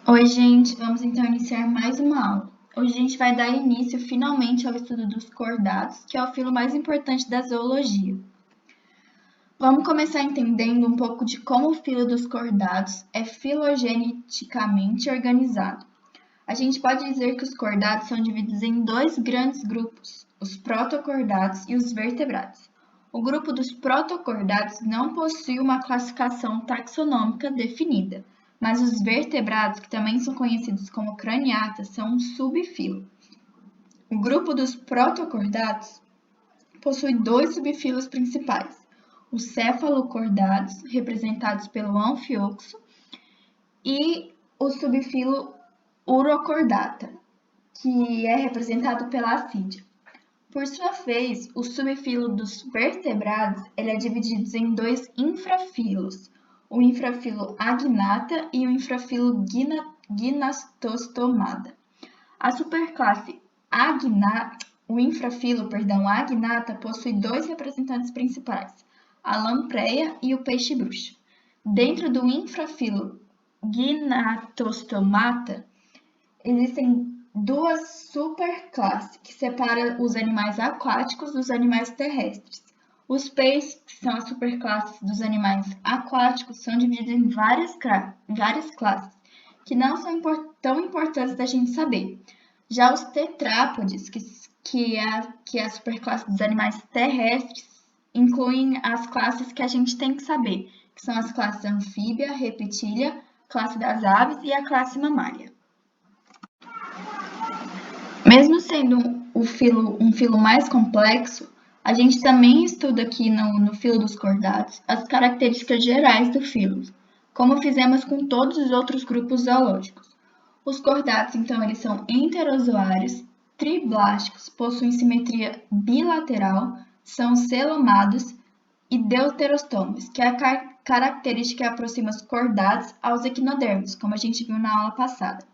Oi, gente, vamos então iniciar mais uma aula. Hoje a gente vai dar início finalmente ao estudo dos cordados, que é o filo mais importante da zoologia. Vamos começar entendendo um pouco de como o filo dos cordados é filogeneticamente organizado. A gente pode dizer que os cordados são divididos em dois grandes grupos, os protocordados e os vertebrados. O grupo dos protocordados não possui uma classificação taxonômica definida, mas os vertebrados, que também são conhecidos como craniatas, são um subfilo. O grupo dos protocordados possui dois subfilos principais: os cefalocordados, representados pelo anfioxo, e o subfilo Urocordata, que é representado pela acídea. Por sua vez, o subfilo dos vertebrados ele é dividido em dois infrafilos, o infrafilo Agnata e o infrafilo Gynastostomata. A superclasse o infrafilo Agnata possui dois representantes principais, a lampreia e o peixe-bruxa. Dentro do infrafilo Gynastostomata, existem duas superclasses que separam os animais aquáticos dos animais terrestres. Os peixes, que são as superclasses dos animais aquáticos, são divididos em várias classes, que não são tão importantes da gente saber. Já os tetrápodes, que é a superclasse dos animais terrestres, incluem as classes que a gente tem que saber, que são as classes anfíbia, reptília, classe das aves e a classe mamária. Mesmo sendo um filo mais complexo, a gente também estuda aqui no filo dos cordados as características gerais do filo, como fizemos com todos os outros grupos zoológicos. Os cordados, então, eles são enterozoários, triblásticos, possuem simetria bilateral, são celomados e deuterostômios, que é a característica que aproxima os cordados aos equinodermos, como a gente viu na aula passada.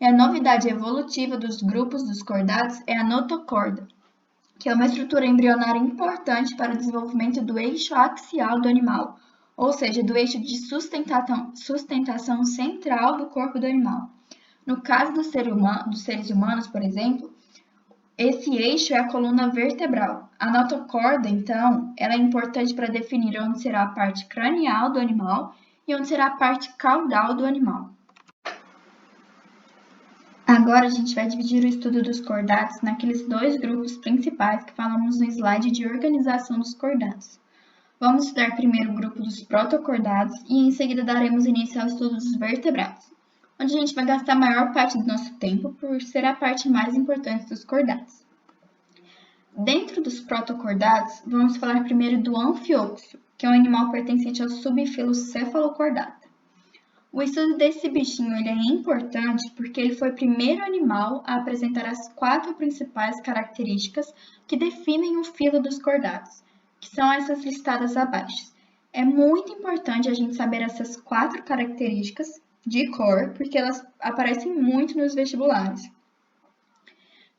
E a novidade evolutiva dos grupos dos cordados é a notocorda, que é uma estrutura embrionária importante para o desenvolvimento do eixo axial do animal, ou seja, do eixo de sustentação central do corpo do animal. No caso dos seres humanos, por exemplo, esse eixo é a coluna vertebral. A notocorda, então, ela é importante para definir onde será a parte cranial do animal e onde será a parte caudal do animal. Agora a gente vai dividir o estudo dos cordados naqueles dois grupos principais que falamos no slide de organização dos cordados. Vamos estudar primeiro o grupo dos protocordados e em seguida daremos início ao estudo dos vertebrados, onde a gente vai gastar a maior parte do nosso tempo por ser a parte mais importante dos cordados. Dentro dos protocordados, vamos falar primeiro do anfioxo, que é um animal pertencente ao subfilo Cephalocordata. O estudo desse bichinho ele é importante porque ele foi o primeiro animal a apresentar as 4 principais características que definem o filo dos cordados, que são essas listadas abaixo. É muito importante a gente saber essas 4 características de cor, porque elas aparecem muito nos vestibulares.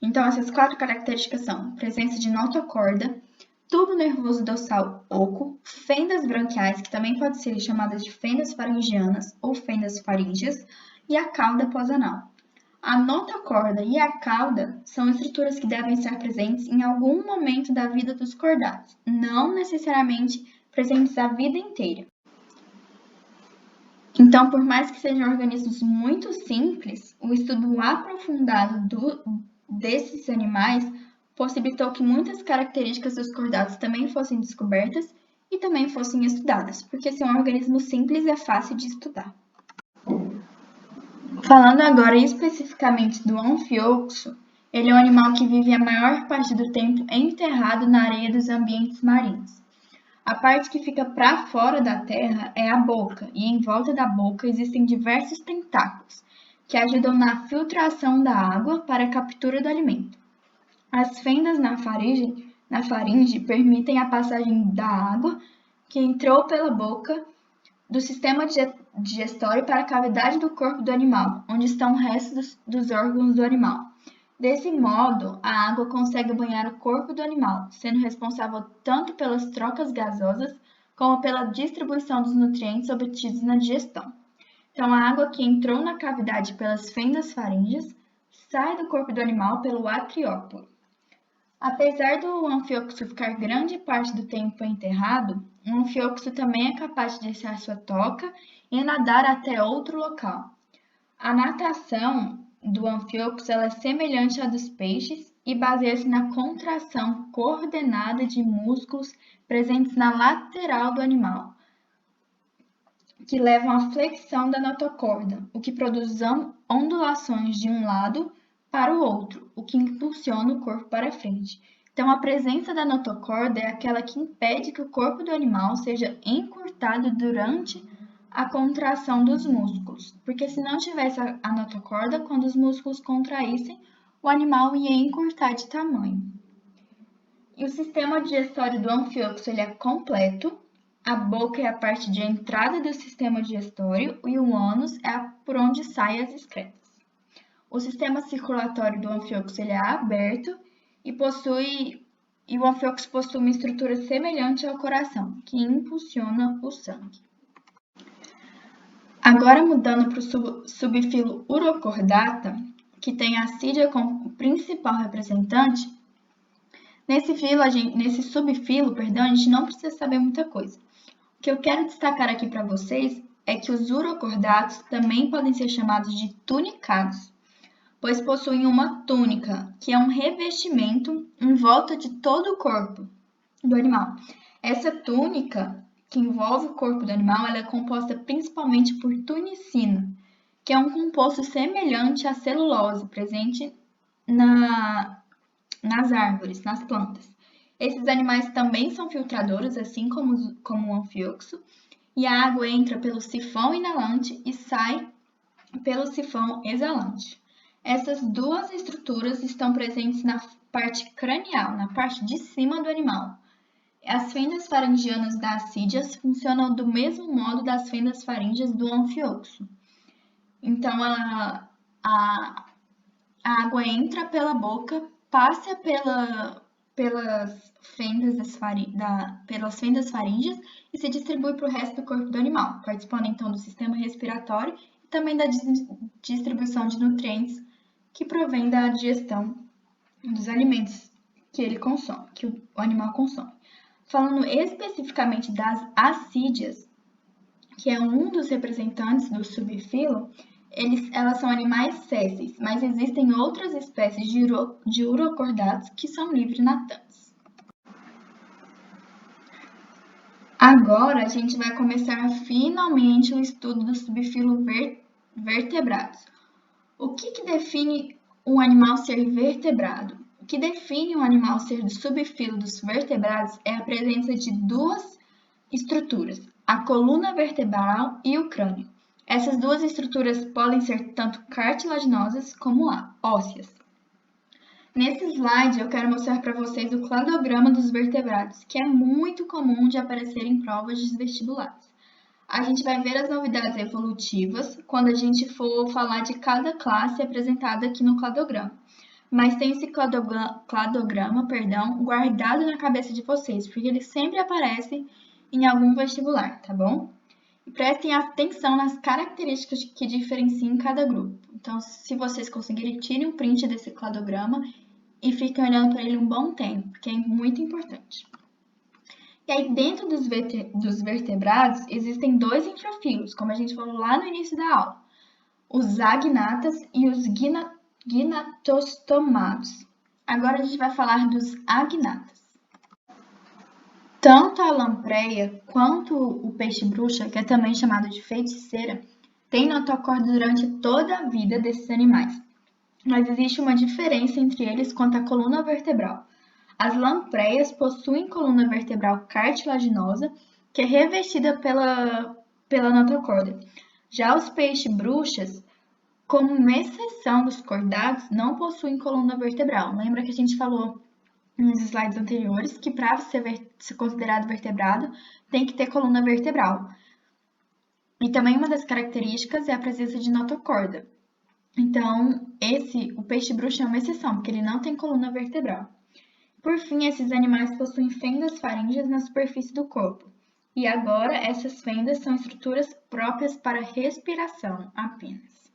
Então, essas 4 características são presença de notocorda, tubo nervoso dorsal oco, fendas branquiais, que também podem ser chamadas de fendas faringianas ou fendas faríngeas, e a cauda pós-anal. A notocorda e a cauda são estruturas que devem estar presentes em algum momento da vida dos cordados, não necessariamente presentes a vida inteira. Então, por mais que sejam organismos muito simples, o estudo aprofundado desses animais possibilitou que muitas características dos cordados também fossem descobertas e também fossem estudadas, porque ser um organismo simples é fácil de estudar. Falando agora especificamente do anfioxo, ele é um animal que vive a maior parte do tempo enterrado na areia dos ambientes marinhos. A parte que fica para fora da terra é a boca, e em volta da boca existem diversos tentáculos, que ajudam na filtração da água para a captura do alimento. As fendas na faringe permitem a passagem da água que entrou pela boca do sistema digestório para a cavidade do corpo do animal, onde estão os restos dos órgãos do animal. Desse modo, a água consegue banhar o corpo do animal, sendo responsável tanto pelas trocas gasosas como pela distribuição dos nutrientes obtidos na digestão. Então, a água que entrou na cavidade pelas fendas faríngeas sai do corpo do animal pelo atrióporo. Apesar do anfíoxo ficar grande parte do tempo enterrado, o anfíoxo também é capaz de deixar sua toca e nadar até outro local. A natação do anfíoxo é semelhante à dos peixes e baseia-se na contração coordenada de músculos presentes na lateral do animal, que levam à flexão da notocorda, o que produz ondulações de um lado para o outro, o que impulsiona o corpo para frente. Então, a presença da notocorda é aquela que impede que o corpo do animal seja encurtado durante a contração dos músculos, porque se não tivesse a notocorda, quando os músculos contraíssem, o animal ia encurtar de tamanho. E o sistema digestório do anfíoxo é completo. A boca é a parte de entrada do sistema digestório e o ânus é por onde saem as excretas. O sistema circulatório do anfíoxo é aberto e o anfíoxo possui uma estrutura semelhante ao coração, que impulsiona o sangue. Agora mudando para o subfilo Urocordata, que tem a assídia como principal representante, nesse subfilo, a gente não precisa saber muita coisa. O que eu quero destacar aqui para vocês é que os urocordatos também podem ser chamados de tunicados, pois possuem uma túnica, que é um revestimento em volta de todo o corpo do animal. Essa túnica que envolve o corpo do animal, ela é composta principalmente por tunicina, que é um composto semelhante à celulose presente nas árvores, nas plantas. Esses animais também são filtradores, assim como o anfíoxo, e a água entra pelo sifão inalante e sai pelo sifão exalante. Essas duas estruturas estão presentes na parte cranial, na parte de cima do animal. As fendas faringianas das assídias funcionam do mesmo modo das fendas faríngeas do anfíoxo. Então, a água entra pela boca, passa pelas fendas faríngeas e se distribui para o resto do corpo do animal, participando então do sistema respiratório e também da distribuição de nutrientes que provém da digestão dos alimentos que ele consome, que o animal consome. Falando especificamente das assídias, que é um dos representantes do subfilo, elas são animais sésseis, mas existem outras espécies de urocordatos que são livre-natantes. Agora a gente vai começar finalmente o estudo do subfilo vertebrados. O que define um animal ser vertebrado? O que define um animal ser do subfilo dos vertebrados é a presença de duas estruturas, a coluna vertebral e o crânio. Essas duas estruturas podem ser tanto cartilaginosas como ósseas. Nesse slide, eu quero mostrar para vocês o cladograma dos vertebrados, que é muito comum de aparecer em provas de vestibulares. A gente vai ver as novidades evolutivas quando a gente for falar de cada classe apresentada aqui no cladograma. Mas tem esse cladograma, guardado na cabeça de vocês, porque ele sempre aparece em algum vestibular, tá bom? E prestem atenção nas características que diferenciam cada grupo. Então, se vocês conseguirem, tirem um print desse cladograma e fiquem olhando para ele um bom tempo, porque é muito importante. E aí, dentro dos vertebrados, existem dois infrafilos, como a gente falou lá no início da aula. Os agnatas e os gnatostomados. Agora a gente vai falar dos agnatas. Tanto a lampreia quanto o peixe-bruxa, que é também chamado de feiticeira, tem notocorda durante toda a vida desses animais. Mas existe uma diferença entre eles quanto à coluna vertebral. As lampreias possuem coluna vertebral cartilaginosa, que é revestida pela notocorda. Já os peixes-bruxas, como uma exceção dos cordados, não possuem coluna vertebral. Lembra que a gente falou nos slides anteriores que para ser considerado vertebrado tem que ter coluna vertebral. E também uma das características é a presença de notocorda. Então, o peixe-bruxa é uma exceção, porque ele não tem coluna vertebral. Por fim, esses animais possuem fendas faríngeas na superfície do corpo. E agora, essas fendas são estruturas próprias para respiração apenas.